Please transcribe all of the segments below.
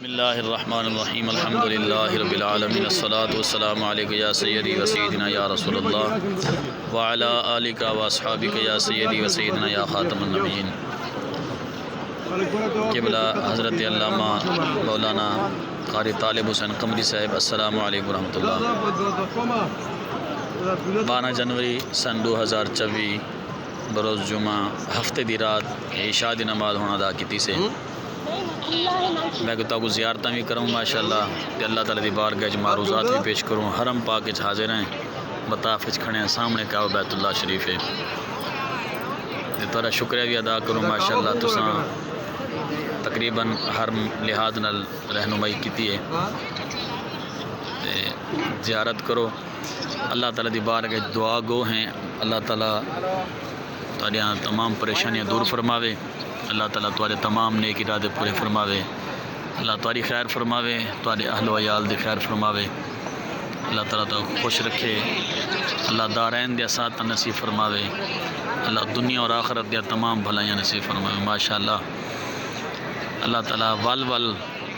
بسم اللہ الرحمن الرحیم الحمدللہ رب العالمین الصلاة والسلام علیکہ یا سیدی و سیدنا یا رسول اللہ وعلا آلکہ و اصحابکہ یا سیدی و سیدنا یا خاتم النبیین۔ قبلہ حضرت علامہ مولانا قاری طالب حسین قمری صاحب، السلام علیکم ورحمۃ اللہ۔ 12 جنوری سن 2024 بروز جمعہ ہفتے دی رات عشاء دی نماز ہونا ادا کیتی سے میں کہتا ہوں زیارتاں بھی کروں ماشاءاللہ کہ اللہ تعالیٰ دی بارگاہ وچ معروضات بھی پیش کروں، حرم پاک وچ حاضر ہیں، مطاف وچ کھڑے ہیں، سامنے کعبہ بیت اللہ شریف ہے تے تہاڈا شکریہ بھی ادا کروں ماشاءاللہ۔ تساں تقریباً ہر لحاظ نال رہنمائی کیتی ہے تے زیارت کرو، اللہ تعالیٰ دی بارگاہ وچ دعا گو ہیں، اللہ تعالیٰ تہاڈیاں تمام پریشانیاں دور فرماوے، اللہ تعالیٰ تہاڈے تمام نیک ارادے پورے فرماوے، اللہ تہاڈی خیر فرماوے، تہاڈے اہل و عیال دی خیر فرماوے، اللہ تعالیٰ تو خوش رکھے، اللہ دارین دیا ساتھ نصیب فرماوے، اللہ دنیا اور آخرت دیا تمام بھلائیاں نصیب فرماوے ماشاءاللہ۔ اللہ تعالیٰ ول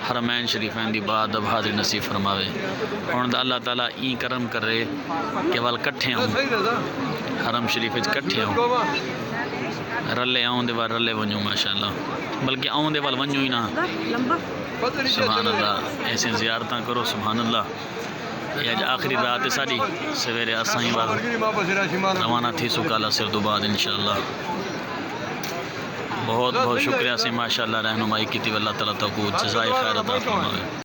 حرمین شریفین دی بعد اب حاضر نصیب فرماوے۔ ہن اللہ تعالیٰ این کرم کرے کہ ول کٹھے ہوں، حرم شریف وچ کٹھے ہوں، رلے آؤں دے وال رلے ونجوں ماشاءاللہ، بلکہ آؤں دے وال ونجوں ہی نہ، سبحان اللہ، ایسے زیارتاں کرو سبحان اللہ۔ یہ اج آخری رات ہے ساری، سویرے اساں ہی وال روانہ تھی سو کل عصر تو بعد انشاءاللہ۔ بہت بہت شکریہ سے ماشاءاللہ رہنمائی کی تھی، اللہ تعالیٰ تو کو جزائے خیر عطا فرمائے۔